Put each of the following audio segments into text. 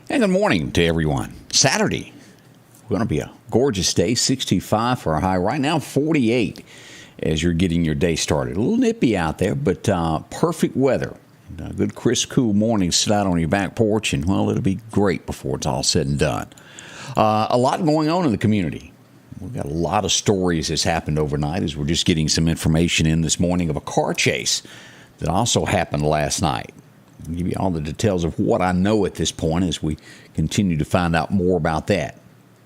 And good morning to everyone. Saturday, going to be a gorgeous day, 65 for a high. Right now, 48 as you're getting your day started. A little nippy out there, but perfect weather. A good, crisp, cool morning. Sit out on your back porch, and, well, it'll be great before it's all said and done. A lot going on in the community. We've got a lot of stories that's happened overnight as we're just getting some information in this morning of a car chase that also happened last night. I'll give you all the details of what I know at this point as we continue to find out more about that.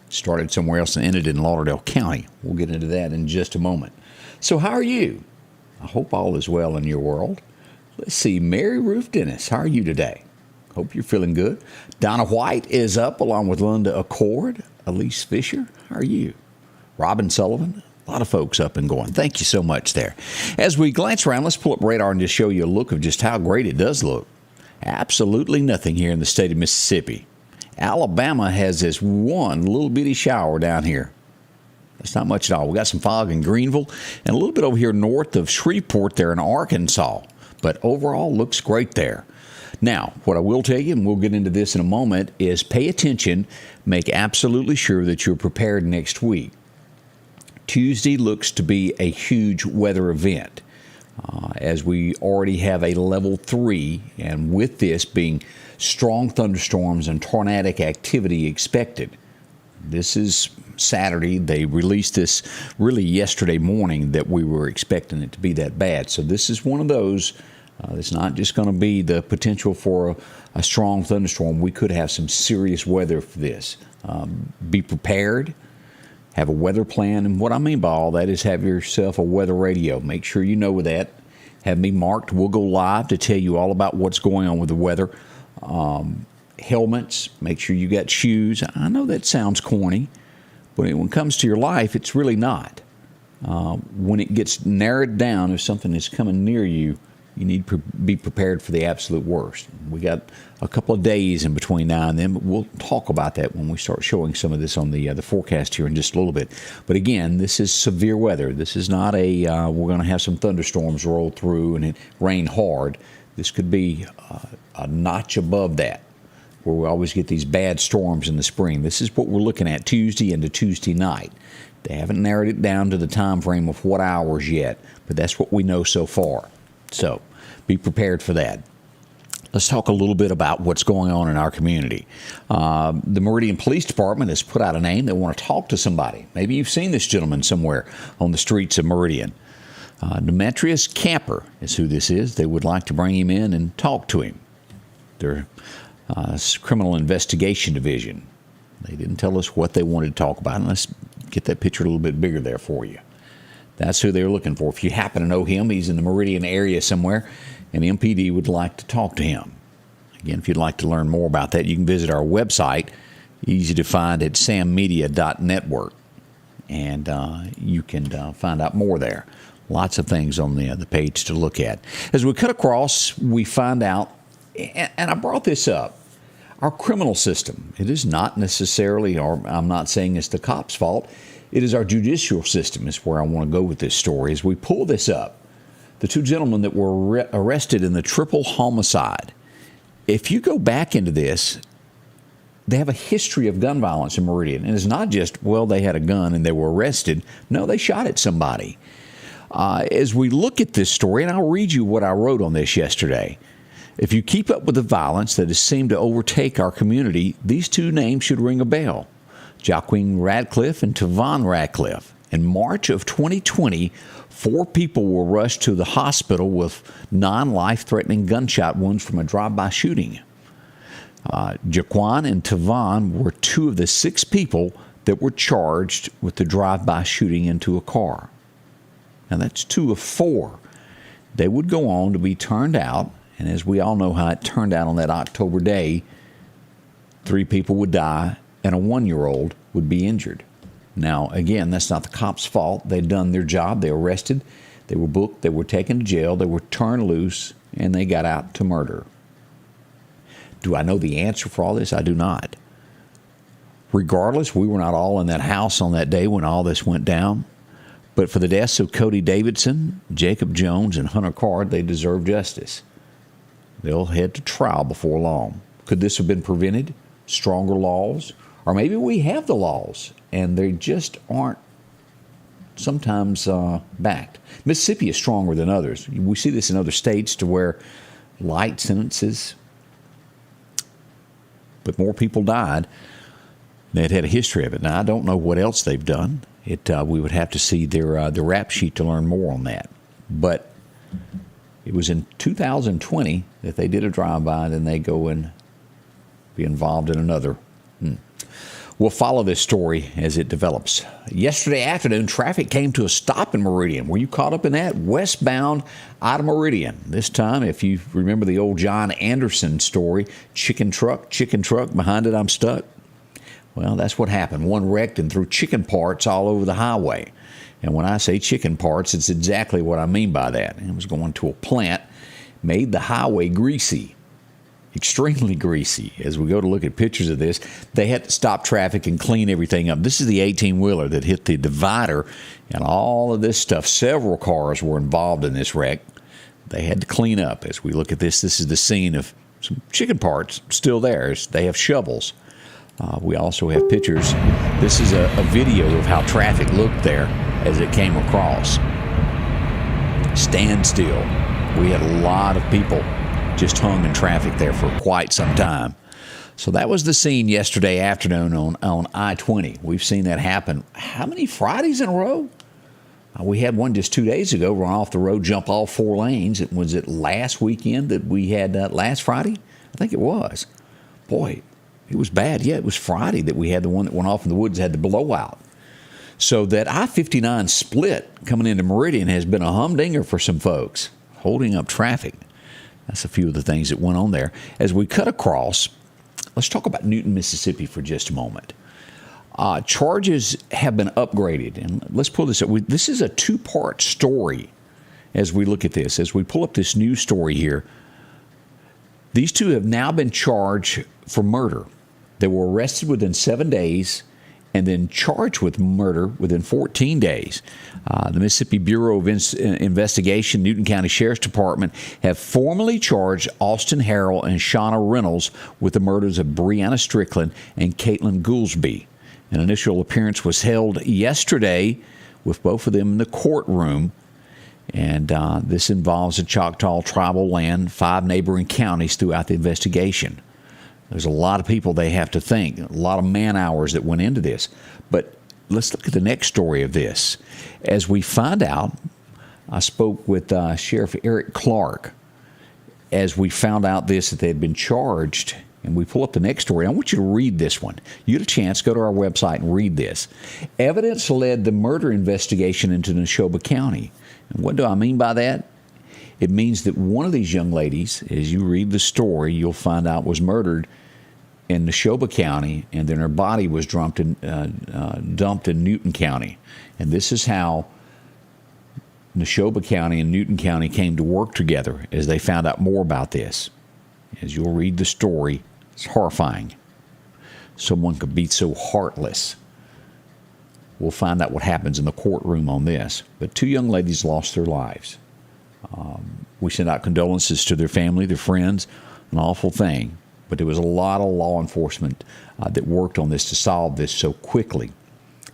Started somewhere else and ended in Lauderdale County. We'll get into that in just a moment. So how are you? I hope all is well in your world. Let's see. Mary Ruth Dennis, how are you today? Hope you're feeling good. Donna White is up along with Linda Accord. Elise Fisher, how are you? Robin Sullivan, a lot of folks up and going. Thank you so much there. As we glance around, let's pull up radar and just show you a look of just how great it does look. Absolutely nothing here in the state of Mississippi. Alabama has this one little bitty shower down here. That's not much at all. We got some fog in Greenville and a little bit over here north of Shreveport there in Arkansas. But overall, looks great there. Now, what I will tell you, and we'll get into this in a moment, is pay attention. Make absolutely sure that you're prepared next week. Tuesday looks to be a huge weather event, as we already have a level 3, and with this being strong thunderstorms and tornadic activity expected. This is Saturday. They released this really yesterday morning that we were expecting it to be that bad. So this is one of those. It's not just going to be the potential for a strong thunderstorm. We could have some serious weather for this. Be prepared. Have a weather plan. And what I mean by all that is have yourself a weather radio. Make sure you know that. Have me marked. We'll go live to tell you all about what's going on with the weather. Helmets. Make sure you got shoes. I know that sounds corny, but when it comes to your life, it's really not. When it gets narrowed down, if something is coming near you, you need to be prepared for the absolute worst. We got a couple of days in between now and then, but we'll talk about that when we start showing some of this on the forecast here in just a little bit. But again, this is severe weather. This is not we're going to have some thunderstorms roll through and it rain hard. This could be a notch above that, where we always get these bad storms in the spring. This is what we're looking at Tuesday into Tuesday night. They haven't narrowed it down to the time frame of what hours yet, but that's what we know so far. So be prepared for that. Let's talk a little bit about what's going on in our community. The Meridian Police Department has put out a name. They want to talk to somebody. Maybe you've seen this gentleman somewhere on the streets of Meridian. Demetrius Camper is who this is. They would like to bring him in and talk to him. Their Criminal Investigation Division. They didn't tell us what they wanted to talk about. And let's get that picture a little bit bigger there for you. That's who they're looking for. If you happen to know him, he's in the Meridian area somewhere, and MPD would like to talk to him. Again, if you'd like to learn more about that, you can visit our website, easy to find at sammedia.network, and you can find out more there. Lots of things on the page to look at. As we cut across, we find out, and I brought this up, our criminal system. It is not necessarily, or I'm not saying it's the cops' fault, it is our judicial system is where I want to go with this story. As we pull this up, the two gentlemen that were arrested in the triple homicide, if you go back into this, they have a history of gun violence in Meridian. And it's not just, well, they had a gun and they were arrested. No, they shot at somebody. As we look at this story, and I'll read you what I wrote on this yesterday. If you keep up with the violence that has seemed to overtake our community, these two names should ring a bell. Joaquin Radcliffe and Tavon Radcliffe. In March of 2020, 4 people were rushed to the hospital with non-life-threatening gunshot wounds from a drive-by shooting. Jaquan and Tavon were 2 of the 6 people that were charged with the drive-by shooting into a car. Now, that's 2 of 4. They would go on to be turned out, and as we all know how it turned out on that October day, 3 people would die, and a 1-year-old would be injured. Now, again, that's not the cops' fault. They'd done their job. They arrested. They were booked. They were taken to jail. They were turned loose, and they got out to murder. Do I know the answer for all this? I do not. Regardless, we were not all in that house on that day when all this went down. But for the deaths of Cody Davidson, Jacob Jones, and Hunter Card, they deserve justice. They'll head to trial before long. Could this have been prevented? stronger laws, or maybe we have the laws and they just aren't sometimes backed. Mississippi is stronger than others. We see this in other states to where light sentences, but more people died. They'd had a history of it. Now, I don't know what else they've done. We would have to see their rap sheet to learn more on that. But it was in 2020 that they did a drive-by, and then they go and be involved in another. We'll follow this story as it develops. Yesterday afternoon, traffic came to a stop in Meridian. Were you caught up in that? Westbound out of Meridian. This time, if you remember the old John Anderson story, chicken truck, behind it I'm stuck. Well, that's what happened. One wrecked and threw chicken parts all over the highway. And when I say chicken parts, it's exactly what I mean by that. It was going to a plant, made the highway greasy, extremely greasy. As we go to look at pictures of this, they had to stop traffic and clean everything up. This is the 18-wheeler that hit the divider and all of this stuff. Several cars were involved in this wreck. They had to clean up. As we look at this is the scene of some chicken parts still there. They have shovels. We also have pictures. This is a video of how traffic looked there as it came across. Standstill. We had a lot of people just hung in traffic there for quite some time. So that was the scene yesterday afternoon on I-20. We've seen that happen. How many Fridays in a row? We had one just 2 days ago run off the road, jump all 4 lanes. Was it last weekend that we had last Friday? I think it was. Boy, it was bad. Yeah, it was Friday that we had the one that went off in the woods, had the blowout. So that I-59 split coming into Meridian has been a humdinger for some folks, holding up traffic. That's a few of the things that went on there. As we cut across, let's talk about Newton, Mississippi for just a moment. Charges have been upgraded. And let's pull this up. This is a 2-part story as we look at this. As we pull up this news story here, these two have now been charged for murder. They were arrested within 7 days and then charged with murder within 14 days. The Mississippi Bureau of Investigation, Newton County Sheriff's Department, have formally charged Austin Harrell and Shauna Reynolds with the murders of Breonna Strickland and Caitlin Goolsby. An initial appearance was held yesterday with both of them in the courtroom. And this involves the Choctaw tribal land, 5 neighboring counties throughout the investigation. There's a lot of people they have to think, a lot of man hours that went into this. But let's look at the next story of this. As we find out, I spoke with Sheriff Eric Clark as we found out this, that they had been charged. And we pull up the next story. I want you to read this one. You get a chance, go to our website and read this. Evidence led the murder investigation into Neshoba County. And what do I mean by that? It means that one of these young ladies, as you read the story, you'll find out was murdered in Neshoba County, and then her body was dumped in Newton County. And this is how Neshoba County and Newton County came to work together as they found out more about this. As you'll read the story, it's horrifying. Someone could be so heartless. We'll find out what happens in the courtroom on this. But 2 young ladies lost their lives. We send out condolences to their family, their friends, an awful thing. But there was a lot of law enforcement that worked on this to solve this so quickly.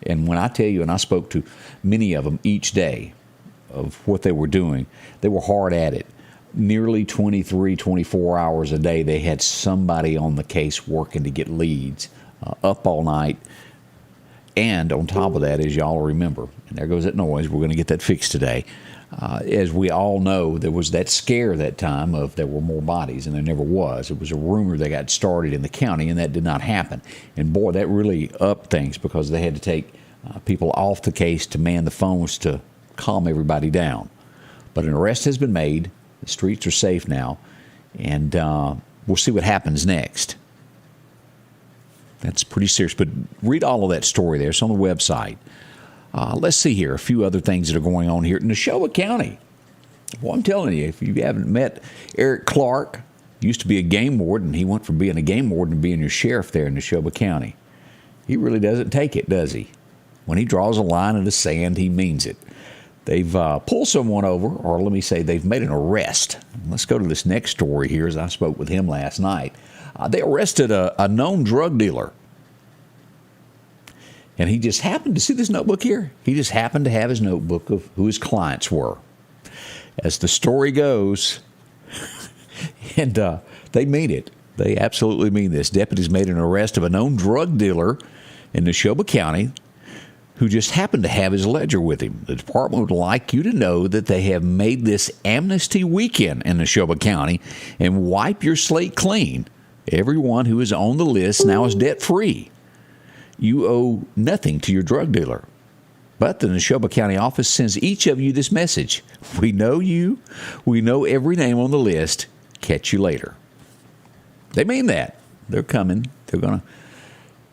And when I tell you, and I spoke to many of them each day of what they were doing, they were hard at it. Nearly 23, 24 hours a day, they had somebody on the case working to get leads, up all night. And on top of that, as y'all remember, and there goes that noise, we're going to get that fixed today. As we all know, there was that scare that time of there were more bodies, and there never was. It was a rumor that got started in the county, and that did not happen. And boy, that really upped things because they had to take people off the case to man the phones to calm everybody down. But an arrest has been made. The streets are safe now, and we'll see what happens next. That's pretty serious, but read all of that story there. It's on the website. Let's see here, a few other things that are going on here in Neshoba County. Well, I'm telling you, if you haven't met Eric Clark, used to be a game warden. He went from being a game warden to being your sheriff there in Neshoba County. He really doesn't take it, does he? When he draws a line in the sand, he means it. They've pulled someone over, or let me say they've made an arrest. Let's go to this next story here, as I spoke with him last night. They arrested a known drug dealer. And he just happened to see this notebook here. He just happened to have his notebook of who his clients were. As the story goes, and they mean it. They absolutely mean this. Deputies made an arrest of a known drug dealer in Neshoba County who just happened to have his ledger with him. The department would like you to know that they have made this amnesty weekend in Neshoba County and wipe your slate clean. Everyone who is on the list now is debt-free. You owe nothing to your drug dealer. But the Neshoba County office sends each of you this message. We know you. We know every name on the list. Catch you later. They mean that. They're coming. They're going to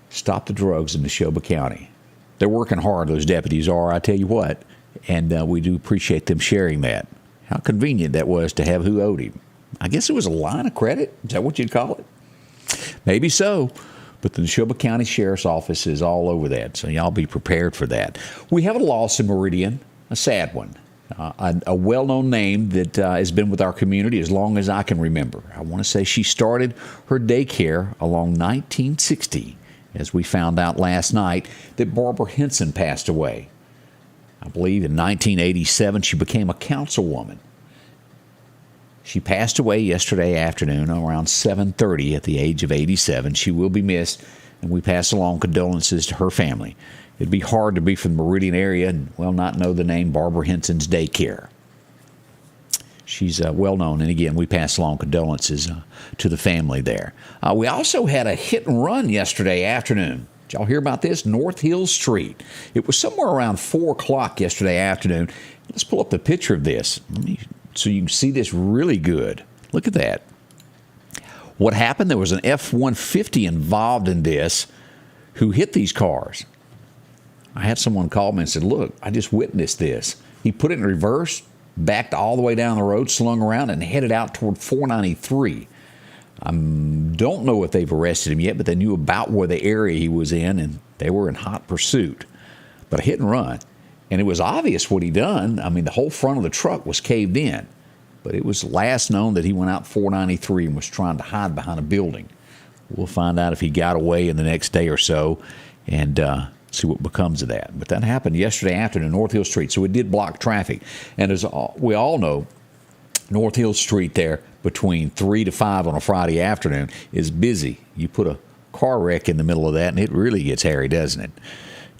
stop the drugs in Neshoba County. They're working hard, those deputies are, I tell you what. And we do appreciate them sharing that. How convenient that was to have who owed him. I guess it was a line of credit. Is that what you'd call it? Maybe so. But the Neshoba County Sheriff's Office is all over that, so y'all be prepared for that. We have a loss in Meridian, a sad one. A well-known name that has been with our community as long as I can remember. I want to say she started her daycare along 1960, as we found out last night that Barbara Henson passed away. I believe in 1987 she became a councilwoman. She passed away yesterday afternoon around 7:30 at the age of 87. She will be missed, and we pass along condolences to her family. It'd be hard to be from the Meridian area and, well, not know the name Barbara Henson's Daycare. She's well known, and again, we pass along condolences to the family there. We also had a hit and run yesterday afternoon. Did y'all hear about this? North Hill Street. It was somewhere around 4 o'clock yesterday afternoon. Let's pull up the picture of this so you can see this really good. Look at that. What happened? There was an F-150 involved in this who hit these cars. I had someone call me and said, look, I just witnessed this. He put it in reverse, backed all the way down the road, slung around, and headed out toward 493. I don't know if they've arrested him yet, but they knew about where the area he was in, and they were in hot pursuit. But a hit and run. And it was obvious what he done. I mean, the whole front of the truck was caved in. But it was last known that he went out 493 and was trying to hide behind a building. We'll find out if he got away in the next day or so and see what becomes of that. But that happened yesterday afternoon, North Hill Street, so it did block traffic. And as we all know, North Hill Street there between 3 to 5 on a Friday afternoon is busy. You put a car wreck in the middle of that, and it really gets hairy, doesn't it?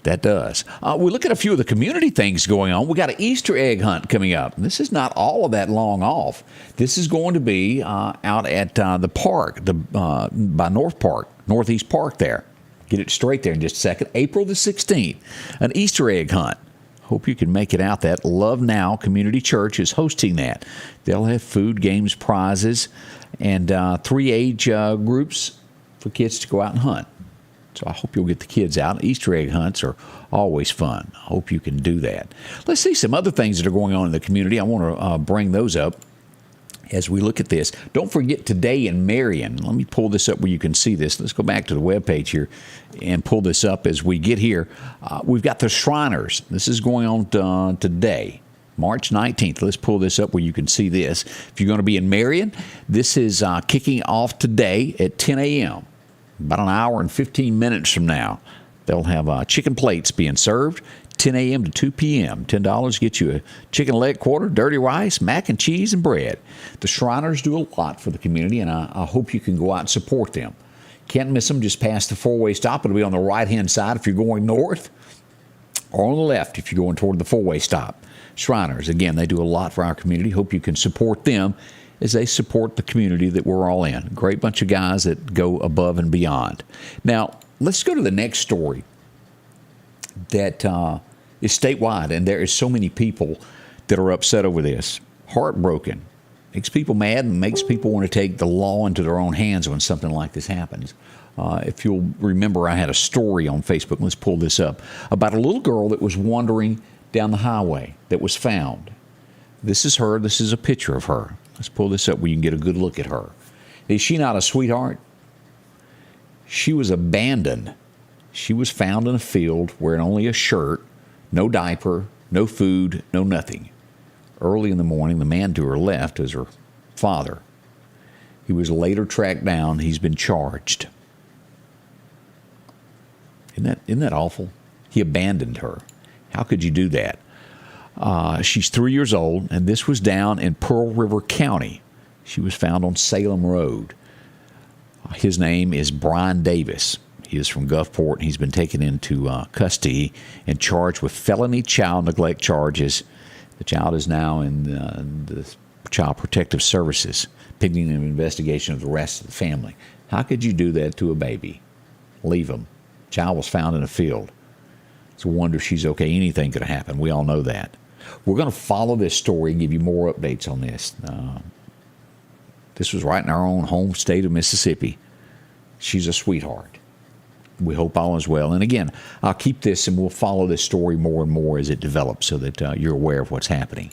That does. We look at a few of the community things going on. We got an Easter egg hunt coming up. This is not all of that long off. This is going to be out at the park, by Northeast Park there. Get it straight there in just a second. April the 16th, an Easter egg hunt. Hope you can make it out. That Love Now Community Church is hosting that. They'll have food, games, prizes, and 3 age groups for kids to go out and hunt. So I hope you'll get the kids out. Easter egg hunts are always fun. I hope you can do that. Let's see some other things that are going on in the community. I want to bring those up as we look at this. Don't forget today in Meridian. Let me pull this up where you can see this. Let's go back to the webpage here and pull this up as we get here. We've got the Shriners. This is going on today, March 19th. Let's pull this up where you can see this. If you're going to be in Meridian, this is kicking off today at 10 a.m., about an hour and 15 minutes from now. They'll have chicken plates being served, 10 a.m. to 2 p.m. $10 get you a chicken leg quarter, dirty rice, mac and cheese, and bread. The Shriners do a lot for the community, and I hope you can go out and support them. Can't miss them just past the four-way stop. It'll be on the right-hand side if you're going north, or on the left if you're going toward the four-way stop. Shriners, again, they do a lot for our community. Hope you can support them as they support the community that we're all in. Great bunch of guys that go above and beyond. Now, let's go to the next story that is statewide, and there is so many people that are upset over this. Heartbroken. Makes people mad and makes people want to take the law into their own hands when something like this happens. If you'll remember, I had a story on Facebook, let's pull this up, about a little girl that was wandering down the highway that was found. This is her. This is a picture of her. Let's pull this up where you can get a good look at her. Is she not a sweetheart? She was abandoned. She was found in a field wearing only a shirt, no diaper, No food, no nothing. Early in the morning, the man to her left is her father. He was later tracked down. He's been charged. Isn't that awful? He abandoned her. How could you do that? She's 3 years old, and this was down in Pearl River County. She was found on Salem Road. His name is Brian Davis. He is from Gulfport, and he's been taken into custody and charged with felony child neglect charges. The child is now in the Child Protective Services, pending an investigation of the rest of the family. How could you do that to a baby? Leave him. Child was found in a field. It's a wonder she's okay. Anything could have happened. We all know that. We're going to follow this story and give you more updates on this. This was right in our own home state of Mississippi. She's a sweetheart. We hope all is well. And again, I'll keep this and we'll follow this story more and more as it develops so that you're aware of what's happening.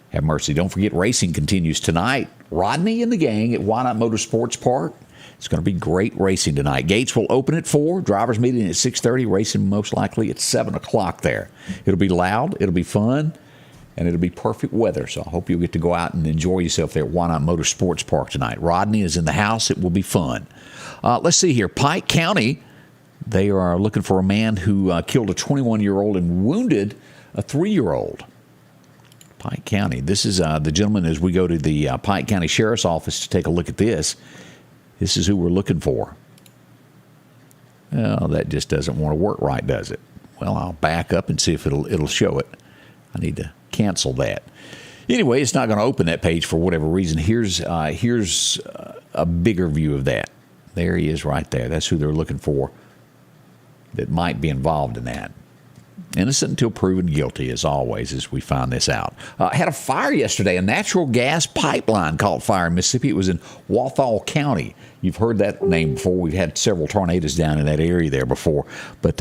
Have mercy. Don't forget, racing continues tonight. Rodney and the gang at Why Not Motorsports Park. It's going to be great racing tonight. Gates will open at 4. Drivers meeting at 6:30. Racing most likely at 7 o'clock there. It'll be loud. It'll be fun. And it'll be perfect weather. So I hope you'll get to go out and enjoy yourself there at Why Not Motorsports Park tonight. Rodney is in the house. It will be fun. Let's see here. Pike County, they are looking for a man who killed a 21-year-old and wounded a 3-year-old. Pike County. This is the gentleman as we go to the Pike County Sheriff's Office to take a look at this. This is who we're looking for. Well, that just doesn't want to work right, does it? Well, I'll back up and see if it'll show it. I need to cancel that. Anyway, it's not going to open that page for whatever reason. Here's a bigger view of that. There he is right there. That's who they're looking for that might be involved in that. Innocent until proven guilty, as always, as we find this out. Had a fire yesterday. A natural gas pipeline caught fire in Mississippi. It was in Walthall County. You've heard that name before. We've had several tornadoes down in that area there before. But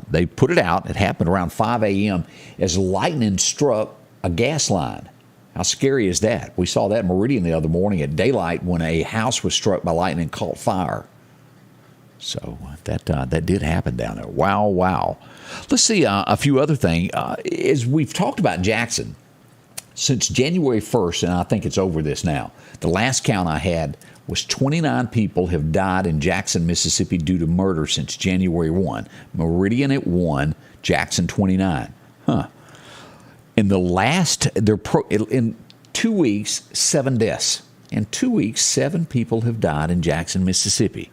they put it out. It happened around 5 a.m. as lightning struck a gas line. How scary is that? We saw that in Meridian the other morning at daylight when a house was struck by lightning and caught fire. So that did happen down there. Wow, wow. Let's see a few other things. As we've talked about Jackson, since January 1st, and I think it's over this now, the last count I had was 29 people have died in Jackson, Mississippi due to murder since January 1. Meridian at 1, Jackson 29. In in 2 weeks, 7 deaths. In 2 weeks, 7 people have died in Jackson, Mississippi.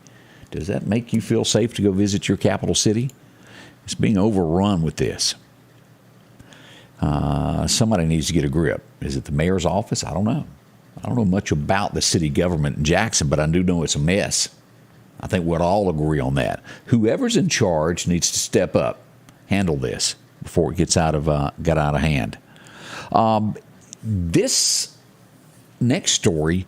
Does that make you feel safe to go visit your capital city? It's being overrun with this. Somebody needs to get a grip. Is it the mayor's office? I don't know. I don't know much about the city government in Jackson, but I do know it's a mess. I think we'll all agree on that. Whoever's in charge needs to step up, handle this before it got out of hand. This next story,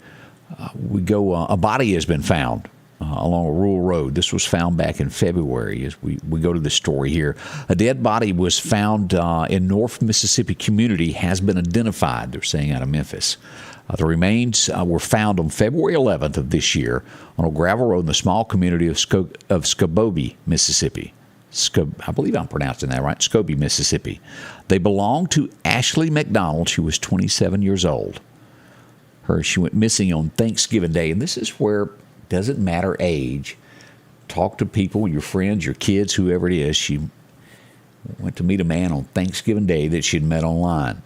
a body has been found along a rural road. This was found back in February as we go to the story here. A dead body was found in North Mississippi community, has been identified, they're saying, out of Memphis. The remains were found on February 11th of this year on a gravel road in the small community of Scobie, Mississippi. I believe I'm pronouncing that right, Scobie, Mississippi. They belonged to Ashley McDonald. She was 27 years old. She went missing on Thanksgiving Day, and this is where doesn't matter age. Talk to people, your friends, your kids, whoever it is. She went to meet a man on Thanksgiving Day that she'd met online.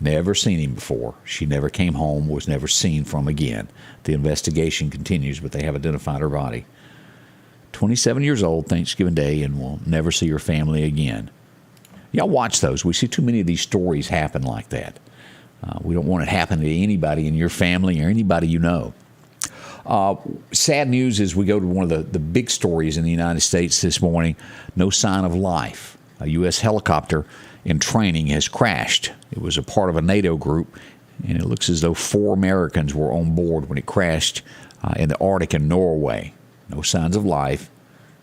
Never seen him before. She never came home, was never seen from again. The investigation continues, but they have identified her body. 27 years old, Thanksgiving Day, and will never see her family again. Y'all watch those. We see too many of these stories happen like that. We don't want it to happen to anybody in your family or anybody you know. Sad news as we go to one of the big stories in the United States this morning. No sign of life. A U.S. helicopter in training has crashed. It was a part of a NATO group, and it looks as though 4 Americans were on board when it crashed in the Arctic in Norway. No signs of life.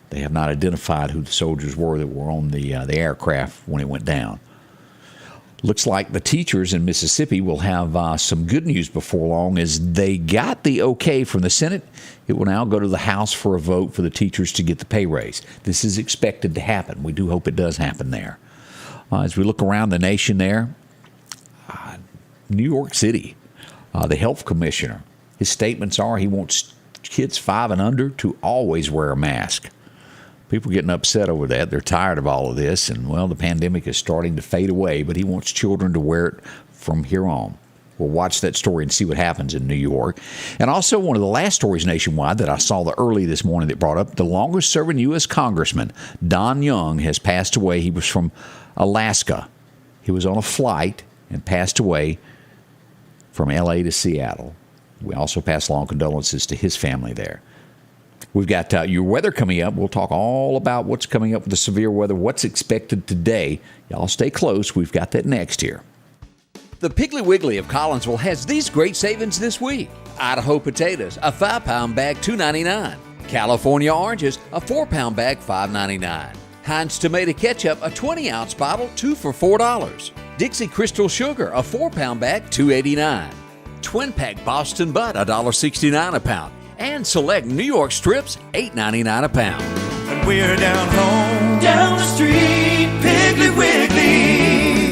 They have not identified who the soldiers were that were on the aircraft when it went down. Looks like the teachers in Mississippi will have some good news before long as they got the okay from the Senate. It will now go to the House for a vote for the teachers to get the pay raise. This is expected to happen. We do hope it does happen there. As we look around the nation there, New York City, the health commissioner, his statements are he wants kids 5 and under to always wear a mask. People getting upset over that. They're tired of all of this, and, well, the pandemic is starting to fade away, but he wants children to wear it from here on. We'll watch that story and see what happens in New York. And also, one of the last stories nationwide that I saw early this morning that brought up, the longest-serving U.S. Congressman, Don Young, has passed away. He was from Alaska. He was on a flight and passed away from L.A. to Seattle. We also pass along condolences to his family there. We've got your weather coming up. We'll talk all about what's coming up with the severe weather, what's expected today. Y'all stay close. We've got that next here. The Piggly Wiggly of Collinsville has these great savings this week. Idaho potatoes, a 5-pound bag, $2.99. California oranges, a 4-pound bag, $5.99. Heinz tomato ketchup, a 20-ounce bottle, 2 for $4. Dixie Crystal Sugar, a 4-pound bag, $2.89. Twin Pack Boston Butt, $1.69 a pound. And select New York strips, $8.99 a pound. And we're down home, down the street, Piggly Wiggly.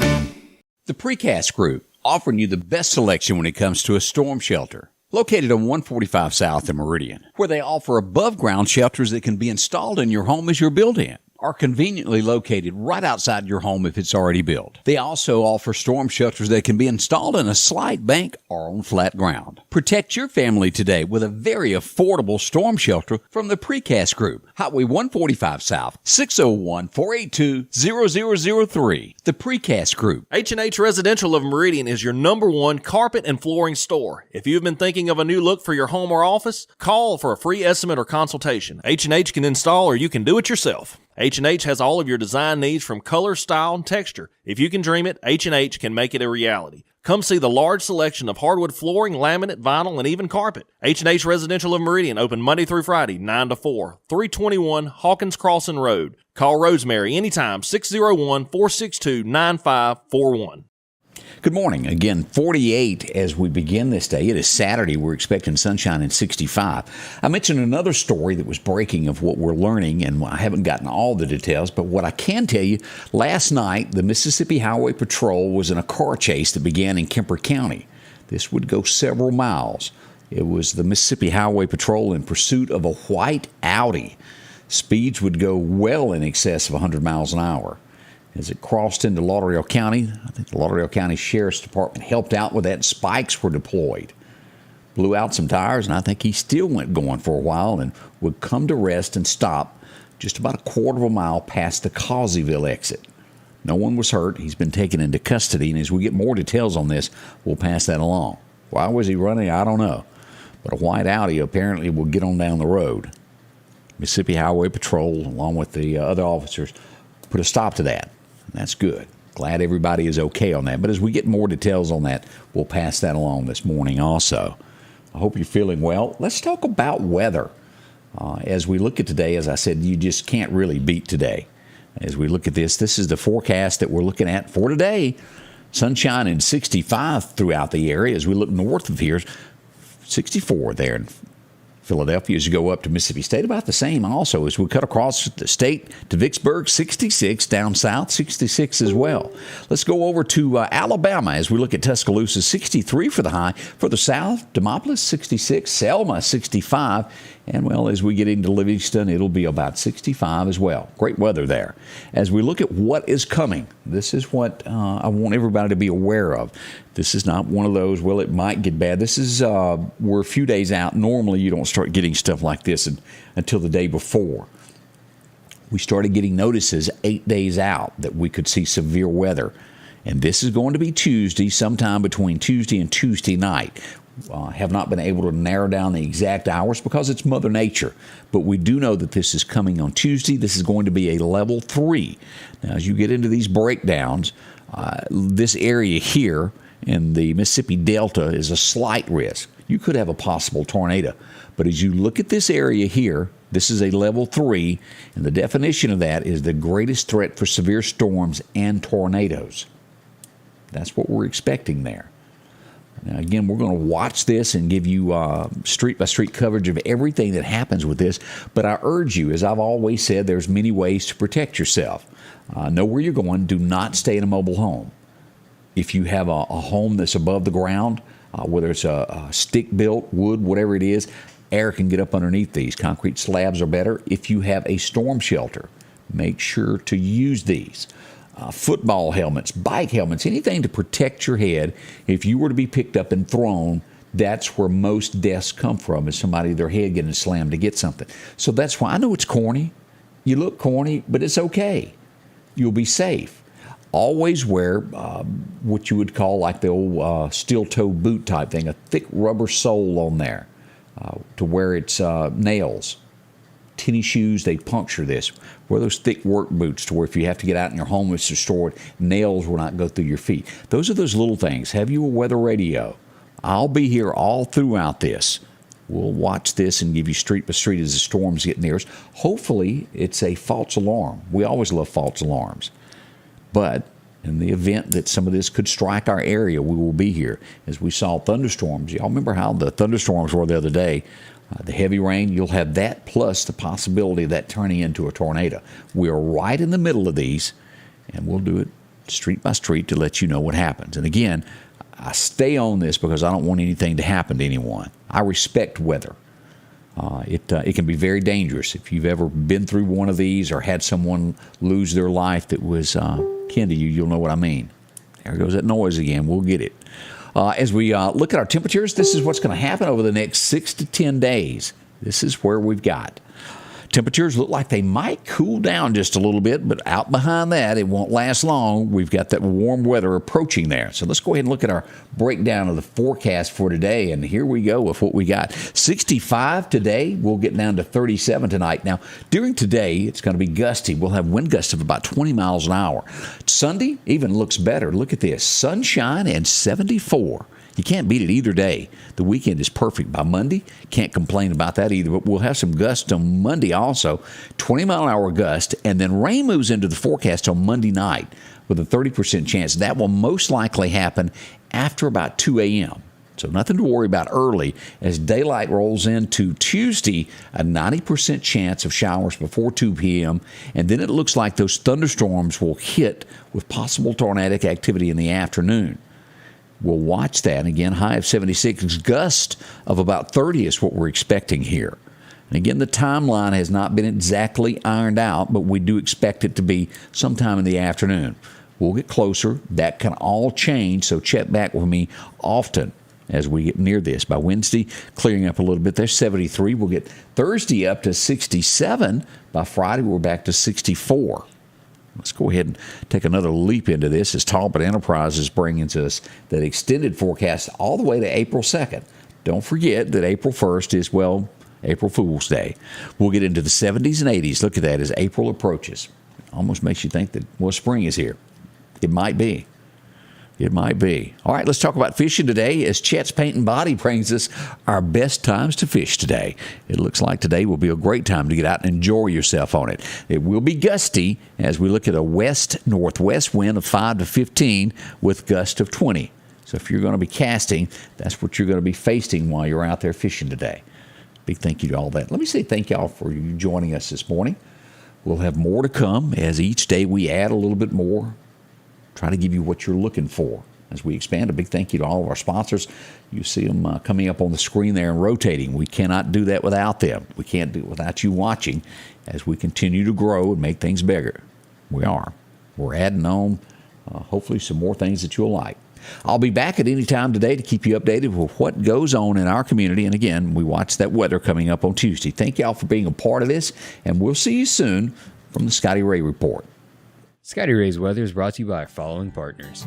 The Precast Group, offering you the best selection when it comes to a storm shelter. Located on 145 South in Meridian, where they offer above-ground shelters that can be installed in your home as you're building, are conveniently located right outside your home if it's already built. They also offer storm shelters that can be installed in a slight bank or on flat ground. Protect your family today with a very affordable storm shelter from the Precast Group. Highway 145 South, 601-482-0003. The Precast Group. H&H Residential of Meridian is your #1 carpet and flooring store. If you've been thinking of a new look for your home or office, call for a free estimate or consultation. H&H can install or you can do it yourself. H&H has all of your design needs from color, style, and texture. If you can dream it, H&H can make it a reality. Come see the large selection of hardwood flooring, laminate, vinyl, and even carpet. H&H Residential of Meridian, open Monday through Friday, 9 to 4, 321 Hawkins Crossing Road. Call Rosemary anytime, 601-462-9541. Good morning. Again, 48 as we begin this day. It is Saturday. We're expecting sunshine and 65. I mentioned another story that was breaking of what we're learning, and I haven't gotten all the details, but what I can tell you, last night, the Mississippi Highway Patrol was in a car chase that began in Kemper County. This would go several miles. It was the Mississippi Highway Patrol in pursuit of a white Audi. Speeds would go well in excess of 100 miles an hour. As it crossed into Lauderdale County, I think the Lauderdale County Sheriff's Department helped out with that. Spikes were deployed. Blew out some tires, and I think he still went going for a while and would come to rest and stop just about a quarter of a mile past the Causeyville exit. No one was hurt. He's been taken into custody, and as we get more details on this, we'll pass that along. Why was he running? I don't know. But a white Audi apparently will get on down the road. Mississippi Highway Patrol, along with the other officers, put a stop to that. That's good. Glad everybody is okay on that. But as we get more details on that, we'll pass that along this morning also. I hope you're feeling well. Let's talk about weather. As we look at today, as I said, you just can't really beat today. As we look at this is the forecast that we're looking at for today. Sunshine and 65 throughout the area. As we look north of here, 64 there in Philadelphia. As you go up to Mississippi State, about the same also. As we cut across the state to Vicksburg, 66. Down south, 66 as well. Let's go over to Alabama as we look at Tuscaloosa, 63 for the high. Further south, Demopolis, 66. Selma, 65. And, well, as we get into Livingston, it'll be about 65 as well. Great weather there. As we look at what is coming, this is what I want everybody to be aware of. This is not one of those, well, it might get bad. This is, we're a few days out. Normally, you don't start getting stuff like this until the day before. We started getting notices 8 days out that we could see severe weather. And this is going to be Tuesday, sometime between Tuesday and Tuesday night. Have not been able to narrow down the exact hours because it's Mother Nature. But we do know that this is coming on Tuesday. This is going to be a level 3. Now, as you get into these breakdowns, this area here in the Mississippi Delta is a slight risk. You could have a possible tornado. But as you look at this area here, this is a level 3, and the definition of that is the greatest threat for severe storms and tornadoes. That's what we're expecting there. Now, again, we're going to watch this and give you street-by-street coverage of everything that happens with this. But I urge you, as I've always said, there's many ways to protect yourself. Know where you're going. Do not stay in a mobile home. If you have a home that's above the ground, whether it's a stick-built, wood, whatever it is, air can get up underneath these. Concrete slabs are better. If you have a storm shelter, make sure to use these. Football helmets, bike helmets, anything to protect your head. If you were to be picked up and thrown, that's where most deaths come from, is somebody, their head getting slammed to get something. So that's why I know it's corny. You look corny, but it's okay. You'll be safe. Always wear what you would call like the old steel-toe boot type thing, a thick rubber sole on there to where it's nails. Tennis shoes, they puncture this. Wear those thick work boots to where if you have to get out and your home is destroyed, nails will not go through your feet. Those are those little things. Have you a weather radio? I'll be here all throughout this. We'll watch this and give you street by street as the storms get near us. Hopefully, it's a false alarm. We always love false alarms. But in the event that some of this could strike our area, we will be here. As we saw thunderstorms, y'all remember how the thunderstorms were the other day? The heavy rain, you'll have that plus the possibility of that turning into a tornado. We are right in the middle of these, and we'll do it street by street to let you know what happens. And again, I stay on this because I don't want anything to happen to anyone. I respect weather. It can be very dangerous. If you've ever been through one of these or had someone lose their life that was kin to you, you'll know what I mean. There goes that noise again. We'll get it. As we look at our temperatures, this is what's going to happen over the next 6 to 10 days. This is where we've got. Temperatures look like they might cool down just a little bit, but out behind that, it won't last long. We've got that warm weather approaching there. So let's go ahead and look at our breakdown of the forecast for today, and here we go with what we got. 65 today. We'll get down to 37 tonight. Now, during today, it's going to be gusty. We'll have wind gusts of about 20 miles an hour. Sunday even looks better. Look at this. Sunshine and 74. You can't beat it either day. The weekend is perfect. By Monday, can't complain about that either. But we'll have some gusts on Monday also, 20-mile-an-hour gust, and then rain moves into the forecast on Monday night with a 30% chance. That will most likely happen after about 2 a.m. So nothing to worry about early. As daylight rolls into Tuesday, a 90% chance of showers before 2 p.m., and then it looks like those thunderstorms will hit with possible tornadic activity in the afternoon. We'll watch that. Again, high of 76. Gust of about 30 is what we're expecting here. And again, the timeline has not been exactly ironed out, but we do expect it to be sometime in the afternoon. We'll get closer. That can all change, so check back with me often as we get near this. By Wednesday, clearing up a little bit. There's 73. We'll get Thursday up to 67. By Friday, we're back to 64. Let's go ahead and take another leap into this as Talbot Enterprises bringing to us that extended forecast all the way to April 2nd. Don't forget that April 1st is, well, April Fool's Day. We'll get into the 70s and 80s. Look at that as April approaches. Almost makes you think that, well, spring is here. It might be. It might be. All right, let's talk about fishing today as Chet's Paint and Body brings us our best times to fish today. It looks like today will be a great time to get out and enjoy yourself on it. It will be gusty as we look at a west-northwest wind of 5 to 15 with gust of 20. So if you're going to be casting, that's what you're going to be facing while you're out there fishing today. Big thank you to all that. Let me say thank y'all for you joining us this morning. We'll have more to come as each day we add a little bit more. Try to give you what you're looking for as we expand. A big thank you to all of our sponsors. You see them coming up on the screen there and rotating. We cannot do that without them. We can't do it without you watching as we continue to grow and make things bigger. We are. We're adding on, hopefully, some more things that you'll like. I'll be back at any time today to keep you updated with what goes on in our community. And again, we watch that weather coming up on Tuesday. Thank y'all for being a part of this, and we'll see you soon from the Scotty Ray Report. Scotty Ray's Weather is brought to you by our following partners: